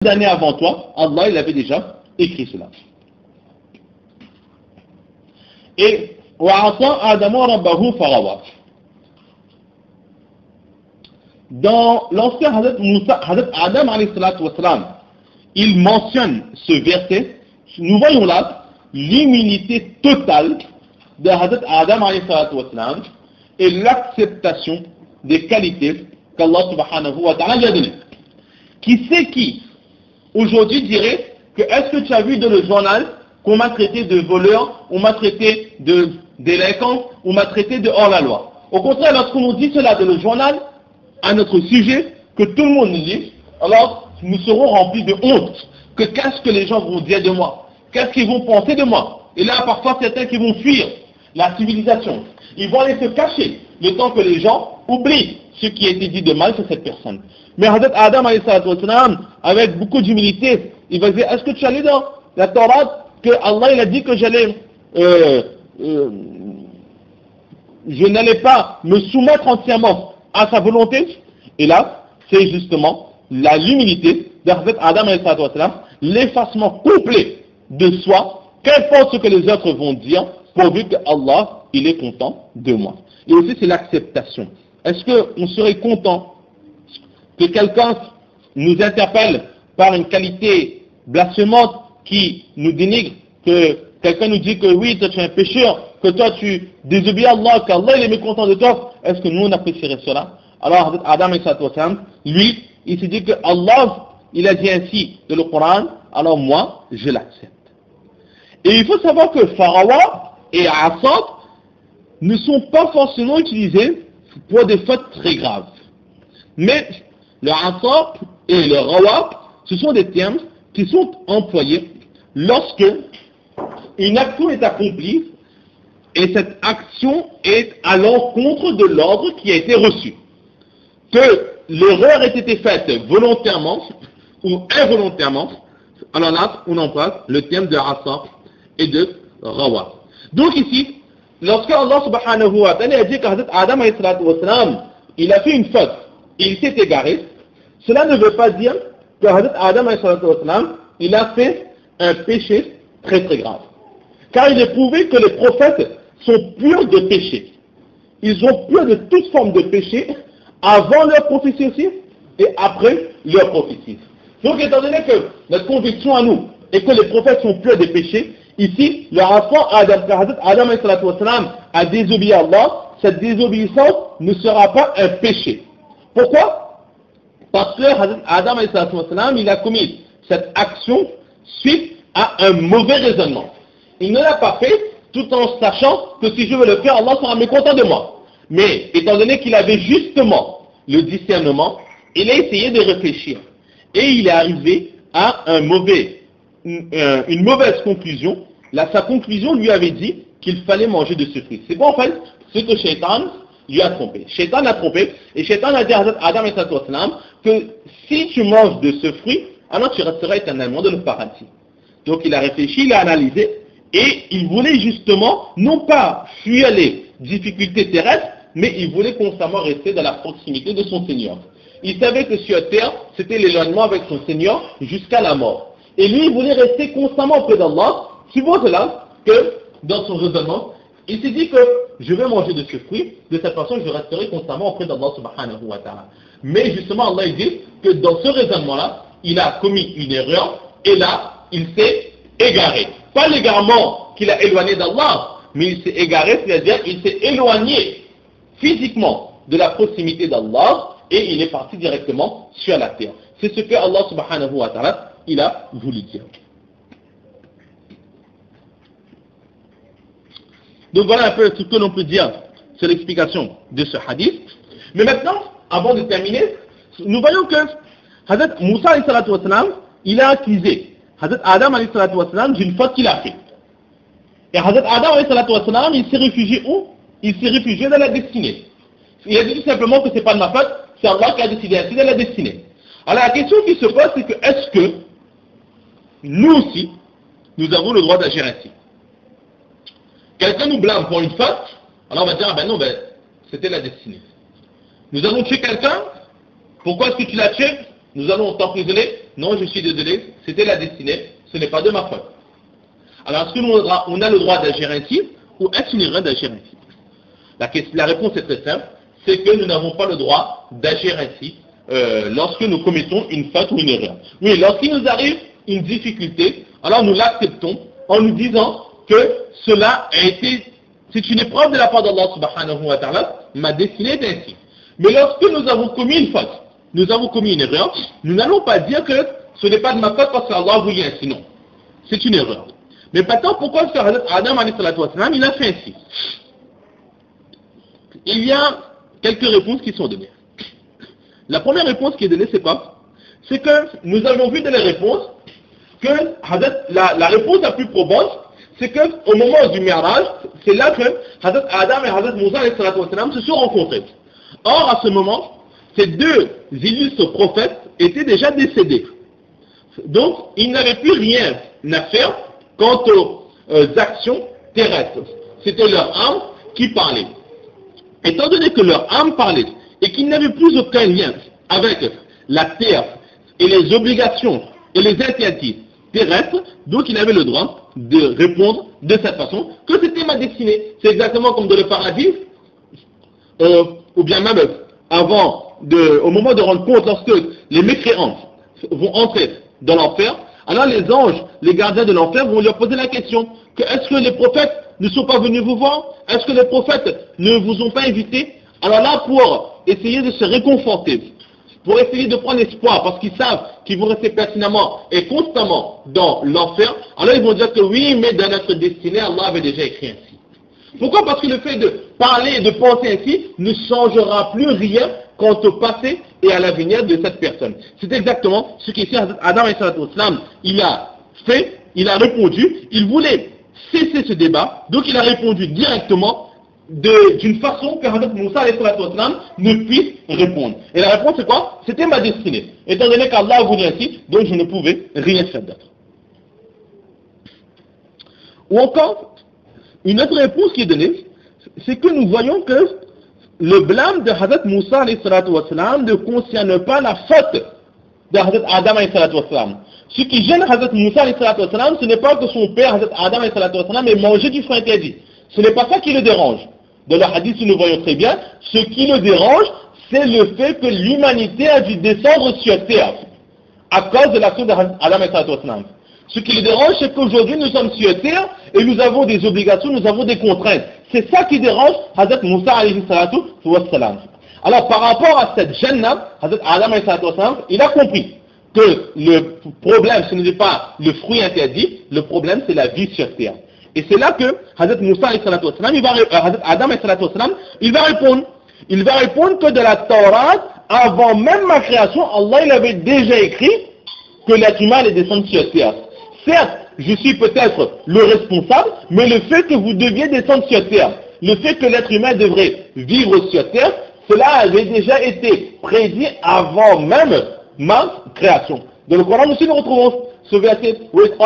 d'années avant toi, Allah il avait déjà écrit cela. Et dans l'ancien Hazrat Adam il mentionne ce verset. Nous voyons là l'humilité totale de Hazrat Adam et l'acceptation des qualités qu'Allah subhanahu wa ta'ala lui a données. Qui c'est qui aujourd'hui dirait que est-ce que tu as vu dans le journal qu'on m'a traité de voleur, on m'a traité de délinquant, on m'a traité de hors-la-loi. Au contraire, lorsqu'on nous dit cela dans le journal, à notre sujet, que tout le monde nous dit, alors nous serons remplis de honte. Que qu'est-ce que les gens vont dire de moi? Qu'est-ce qu'ils vont penser de moi? Et là, parfois, certains qui vont fuir la civilisation. Ils vont aller se cacher, le temps que les gens oublient ce qui a été dit de mal sur cette personne. Mais Hazrat Adam, avec beaucoup d'humilité, il va dire, est-ce que tu as lu dans la Torah que Allah il a dit que je n'allais pas me soumettre entièrement à sa volonté? Et là, c'est justement l'humilité d'Hazrat Adam, l'effacement complet de soi, qu'importe ce que les autres vont dire, pourvu que Allah il est content de moi. Et aussi c'est l'acceptation. Est-ce qu'on serait content que quelqu'un nous interpelle par une qualité blasphémante qui nous dénigre, que quelqu'un nous dit que oui, toi tu es un pécheur, que toi tu désobéis à Allah, qu'Allah il est mécontent de toi? Est-ce que nous on apprécierait cela? Alors Adam lui, il se dit que Allah il a dit ainsi dans le Coran, alors moi je l'accepte. Et il faut savoir que Farawa et Asad ne sont pas forcément utilisés pour des fautes très graves. Mais le Asad et le Rawab, ce sont des termes qui sont employés lorsque une action est accomplie et cette action est à l'encontre de l'ordre qui a été reçu. Que l'erreur ait été faite volontairement ou involontairement, alors là, on emploie le terme de Asad et de Rawab. Donc ici, lorsque Allah subhanahu wa ta'ala a dit qu'Hazrat Adam il a fait une faute et il s'est égaré, cela ne veut pas dire que Hazrat Adam il a fait un péché très très grave. Car il est prouvé que les prophètes sont purs de péché. Ils ont pur de toute forme de péché avant leur prophétie aussi et après leur prophétie. Donc étant donné que notre conviction à nous est que les prophètes sont purs de péché, ici, le enfant Adam a désobéi à Allah, cette désobéissance ne sera pas un péché. Pourquoi? Parce que Adam il a commis cette action suite à un mauvais raisonnement. Il ne l'a pas fait tout en sachant que si je veux le faire, Allah sera mécontent de moi. Mais étant donné qu'il avait justement le discernement, il a essayé de réfléchir. Et il est arrivé à une mauvaise conclusion. Là, sa conclusion lui avait dit qu'il fallait manger de ce fruit. C'est bon en fait ce que Shaitan lui a trompé. Shaitan l'a trompé et Shaitan a dit à Adam que si tu manges de ce fruit, alors tu resteras éternellement dans le paradis. Donc il a réfléchi, il a analysé et il voulait justement non pas fuir les difficultés terrestres, mais il voulait constamment rester dans la proximité de son Seigneur. Il savait que sur terre, c'était l'éloignement avec son Seigneur jusqu'à la mort. Et lui, il voulait rester constamment auprès d'Allah. Tu vois cela que dans son raisonnement, il s'est dit que je vais manger de ce fruit, de cette façon je resterai constamment auprès d'Allah subhanahu wa ta'ala. Mais justement Allah il dit que dans ce raisonnement-là, il a commis une erreur et là, il s'est égaré. Pas l'égarement qu'il a éloigné d'Allah, mais il s'est égaré, c'est-à-dire il s'est éloigné physiquement de la proximité d'Allah et il est parti directement sur la terre. C'est ce que Allah subhanahu wa ta'ala il a voulu dire. Donc voilà un peu ce que l'on peut dire sur l'explication de ce hadith. Mais maintenant, avant de terminer, nous voyons que Hazrat Moussa il a accusé Hazrat Adam d'une faute qu'il a faite. Et Hazrat Adam il s'est réfugié où? Il s'est réfugié dans la destinée. Il a dit tout simplement que ce n'est pas de ma faute, c'est Allah qui a décidé ainsi dans la destinée. Alors la question qui se pose, c'est que est-ce que nous aussi, nous avons le droit d'agir ainsi? Quelqu'un nous blâme pour une faute, alors on va dire, ah ben non, c'était la destinée. Nous allons tuer quelqu'un, pourquoi est-ce que tu l'as tué? Nous allons t'emprisonner, non, je suis désolé, c'était la destinée, ce n'est pas de ma faute. Alors, est-ce qu'on a le droit d'agir ainsi ou est-ce une erreur d'agir ainsi? La réponse est très simple, c'est que nous n'avons pas le droit d'agir ainsi lorsque nous commettons une faute ou une erreur. Oui, lorsqu'il nous arrive une difficulté, alors nous l'acceptons en nous disant que cela a été, c'est une épreuve de la part d'Allah subhanahu wa ta'ala, ma destinée est ainsi. Mais lorsque nous avons commis une faute, nous avons commis une erreur, nous n'allons pas dire que ce n'est pas de ma faute parce qu'Allah a voulu ainsi, non. C'est une erreur. Mais maintenant, pourquoi le frère Adam il a fait ainsi? Il y a quelques réponses qui sont données. La première réponse qui est donnée, c'est quoi? C'est que nous avons vu dans les réponses que la réponse la plus probante, c'est qu'au moment du Mi'raj, c'est là que Hazrat Adam et Hazrat Moussa se sont rencontrés. Or, à ce moment, ces deux illustres prophètes étaient déjà décédés. Donc, ils n'avaient plus rien à faire quant aux actions terrestres. C'était leur âme qui parlait. Étant donné que leur âme parlait et qu'ils n'avaient plus aucun lien avec la terre et les obligations et les interdits terrestres, donc ils avaient le droit de répondre de cette façon que c'était ma destinée. C'est exactement comme dans le paradis, ou bien même au moment de rendre compte, lorsque les mécréants vont entrer dans l'enfer, alors les anges, les gardiens de l'enfer vont leur poser la question, que est-ce que les prophètes ne sont pas venus vous voir? Est-ce que les prophètes ne vous ont pas invité? Alors là, pour essayer de se réconforter, pour essayer de prendre espoir, parce qu'ils savent qu'ils vont rester pertinemment et constamment dans l'enfer, alors ils vont dire que oui, mais dans notre destinée, Allah avait déjà écrit ainsi. Pourquoi? Parce que le fait de parler et de penser ainsi ne changera plus rien quant au passé et à l'avenir de cette personne. C'est exactement ce qu'ici Adam il a fait, il a répondu, il voulait cesser ce débat, donc il a répondu directement d'une façon que Hazrat Moussa ne puisse répondre. Et la réponse c'est quoi? C'était ma destinée. Étant donné qu'Allah a voulu ainsi, donc je ne pouvais rien faire d'autre. Ou encore, une autre réponse qui est donnée, c'est que nous voyons que le blâme de Hazrat Moussa ne concerne pas la faute de Hazrat Adam. Ce qui gêne Hazrat Moussa, ce n'est pas que son père Hazrat Adam ait mangé du fruit interdit. Ce n'est pas ça qui le dérange. Dans le hadith, nous voyons très bien, ce qui le dérange, c'est le fait que l'humanité a dû descendre sur terre à cause de l'action d'Adam. Ce qui le dérange, c'est qu'aujourd'hui nous sommes sur terre et nous avons des obligations, nous avons des contraintes. C'est ça qui dérange Hazrat Moussa alayhi salatu wassalam. Alors par rapport à cette gêne-là, Hazrat Adam alayhi salatu wassalam, il a compris que le problème, ce n'est pas le fruit interdit, le problème c'est la vie sur terre. Et c'est là que Hazrat Moussa alayhi salatu wassalam, Hazrat Adam alayhi salatu wassalam, il va répondre. Il va répondre que de la Torah, avant même ma création, Allah il avait déjà écrit que l'être humain allait descendre sur terre. Certes, je suis peut-être le responsable, mais le fait que vous deviez descendre sur terre, le fait que l'être humain devrait vivre sur terre, cela avait déjà été prédit avant même ma création. Dans le Coran aussi, nous retrouvons ce verset où lorsque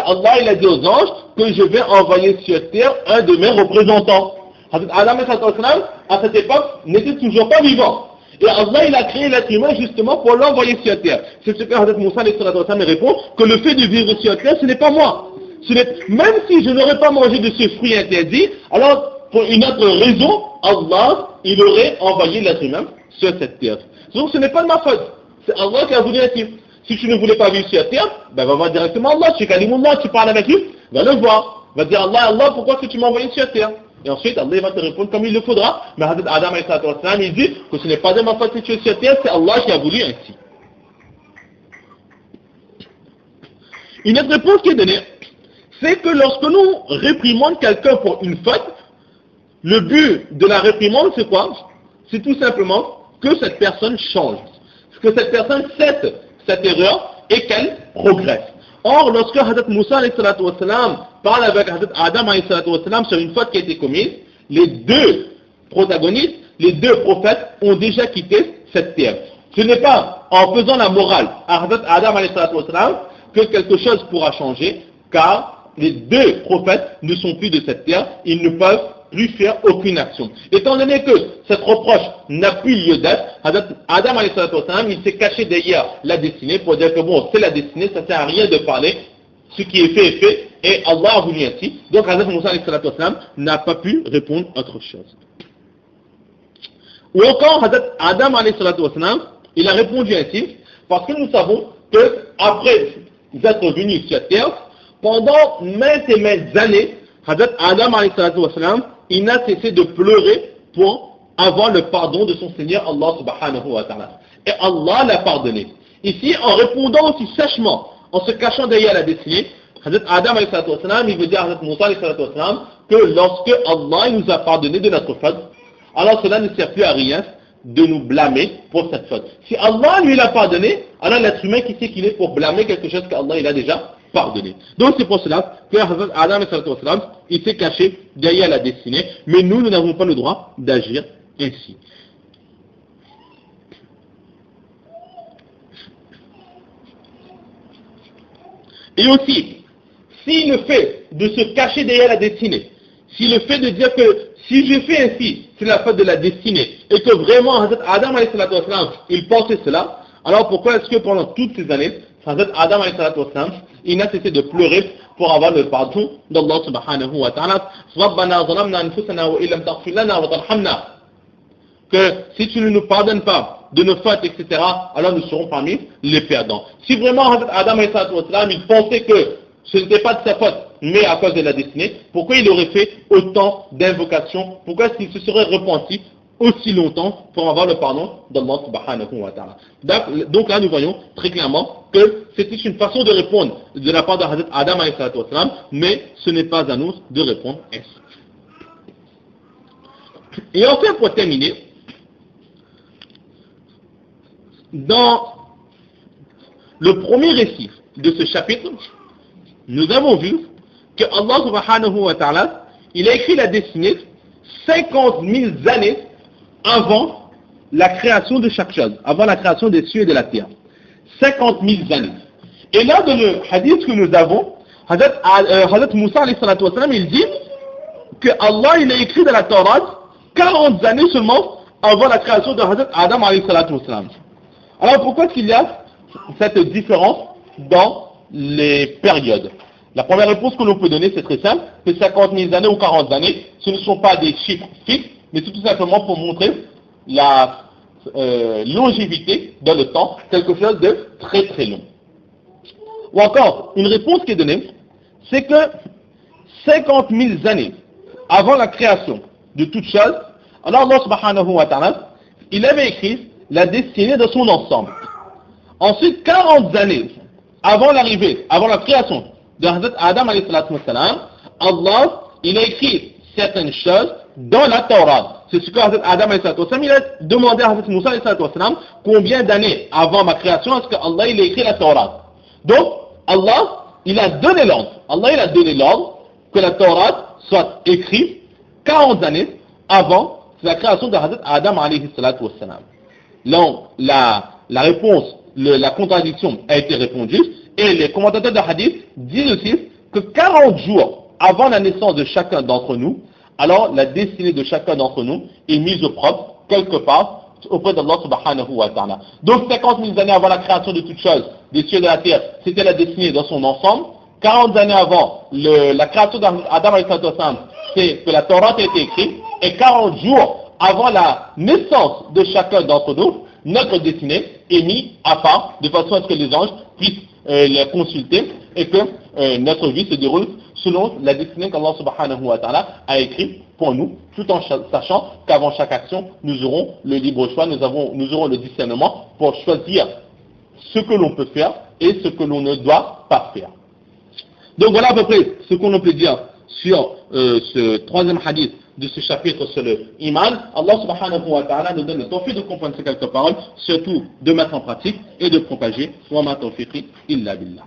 Allah il a dit aux anges que je vais envoyer sur terre un de mes représentants. Adam à cette époque n'était toujours pas vivant. Et Allah il a créé l'être humain justement pour l'envoyer sur terre. C'est ce que Hazrat Moussa répond, que le fait de vivre sur terre, ce n'est pas moi. Même si je n'aurais pas mangé de ce fruit interdit, alors pour une autre raison, Allah il aurait envoyé l'être humain sur cette terre. Donc ce n'est pas de ma faute. C'est Allah qui a voulu ainsi. Si tu ne voulais pas vivre sur terre, ben va voir directement Allah, tu Kalimullah, tu parles avec lui, va le voir. Va dire Allah, pourquoi est-ce que tu m'as envoyé sur terre? Et ensuite, Allah va te répondre comme il le faudra. Mais Hazrat Adam il dit que ce n'est pas de ma faute que tu es sur terre, c'est Allah qui a voulu ainsi. Une autre réponse qui est donnée, c'est que lorsque nous réprimons quelqu'un pour une faute, le but de la réprimande, c'est quoi? C'est tout simplement que cette personne change. Que cette personne cesse cette erreur et qu'elle progresse. Or, lorsque Hazrat Moussa parle avec Hazrat Adam sur une faute qui a été commise, les deux protagonistes, les deux prophètes ont déjà quitté cette terre. Ce n'est pas en faisant la morale à Hazrat Adam que quelque chose pourra changer, car les deux prophètes ne sont plus de cette terre, ils ne peuvent plus faire aucune action. Étant donné que cette reproche n'a plus lieu d'être, Adam alayhi salatu wassalam, il s'est caché derrière la destinée pour dire que bon, c'est la destinée, ça ne sert à rien de parler, ce qui est fait, et Allah a voulu ainsi. Donc Hazrat Moussa alayhi salatu wassalam n'a pas pu répondre autre chose. Ou encore, Hazrat Adam alayhi salatu wassalam, il a répondu ainsi, parce que nous savons que après être venu sur la terre, pendant maintes et maintes années, Hazrat Adam alayhi salatu wassalam, il n'a cessé de pleurer pour avoir le pardon de son Seigneur Allah subhanahu wa ta'ala. Et Allah l'a pardonné. Ici, en répondant aussi sèchement, en se cachant derrière la destinée, Hazrat Adam alayhi salatu wassalam, il veut dire à Hazrat Moussa alayhi salatu wassalam, que lorsque Allah nous a pardonné de notre faute, alors cela ne sert plus à rien de nous blâmer pour cette faute. Si Allah lui l'a pardonné, alors l'être humain qui sait qu'il est pour blâmer quelque chose qu'Allah il a déjà pardonné. Donc c'est pour cela que Hazrat Adam il s'est caché derrière la destinée, mais nous n'avons pas le droit d'agir ainsi. Et aussi, si le fait de se cacher derrière la destinée, si le fait de dire que si je fais ainsi, c'est la faute de la destinée, et que vraiment Hazrat Adam il pensait cela, alors pourquoi est-ce que pendant toutes ces années, Hazrat Adam il n'a cessé de pleurer pour avoir le pardon d'Allah subhanahu wa ta'ala, Rabbana zalamna anfusana wa illam taghfir lana wa tarhamna, que si tu ne nous pardonnes pas de nos fautes, etc., alors nous serons parmi les perdants. Si vraiment Hazrat Adam il pensait que ce n'était pas de sa faute, mais à cause de la destinée, pourquoi il aurait fait autant d'invocations? Pourquoi est-ce qu'il se serait repenti aussi longtemps pour avoir le pardon d'Allah subhanahu wa ta'ala? Donc là, nous voyons très clairement que c'était une façon de répondre de la part de Hazrat Adam, mais ce n'est pas à nous de répondre ainsi. Et enfin, pour terminer, dans le premier récit de ce chapitre, nous avons vu que Allah subhanahu wa ta'ala, il a écrit la destinée 50 000 années avant la création de chaque chose, avant la création des cieux et de la terre. 50 000 années. Et là, dans le hadith que nous avons, Hazrat Moussa alayhi salatu wassalam, il dit que Allah, il a écrit dans la Torah 40 années seulement avant la création de Hazrat Adam alayhi salatu wassalam. Alors pourquoi est-ce qu'il y a cette différence dans les périodes? La première réponse que l'on peut donner, c'est très simple, que 50 000 années ou 40 années, ce ne sont pas des chiffres fixes, mais c'est tout simplement pour montrer la longévité dans le temps, quelque chose de très très long. Ou encore, une réponse qui est donnée, c'est que 50 000 années avant la création de toute chose, alors Allah subhanahu wa ta'ala, il avait écrit la destinée de son ensemble. Ensuite, 40 années avant l'arrivée, avant la création de Hazrat Adam alayhi salatu wassalam, Allah, il a écrit certaines choses dans la Torah. C'est ce que Hazrat Adam alayhi salatu wassalam, il a demandé à Hazrat Moussa alayhi salatu wassalam, combien d'années avant ma création est-ce que Allah, il a écrit la Torah. Donc, Allah, il a donné l'ordre. Allah, il a donné l'ordre que la Torah soit écrite 40 années avant la création de Hazrat Adam alayhi salatu wassalam. Donc, la réponse, la contradiction a été répondue, et les commentateurs de hadith disent aussi que 40 jours avant la naissance de chacun d'entre nous, alors la destinée de chacun d'entre nous est mise au propre, quelque part, auprès d'Allah subhanahu wa ta'ala. Donc 50 000 années avant la création de toutes choses, des cieux et de la terre, c'était la destinée dans son ensemble. 40 années avant la création d'Adam alayhi sallam, c'est que la Torah a été écrite, et 40 jours avant la naissance de chacun d'entre nous, notre destinée est mise à part, de façon à ce que les anges puissent les consulter, et que notre vie se déroule selon la destinée qu'Allah subhanahu wa ta'ala a écrite pour nous, tout en sachant qu'avant chaque action, nous aurons le libre choix, nous aurons le discernement pour choisir ce que l'on peut faire et ce que l'on ne doit pas faire. Donc voilà à peu près ce qu'on peut dire sur ce troisième hadith de ce chapitre sur le iman. Allah subhanahu wa ta'ala nous donne le tawfiq de comprendre ces quelques paroles, surtout de mettre en pratique et de propager. Wa ma tawfiqi illa billah.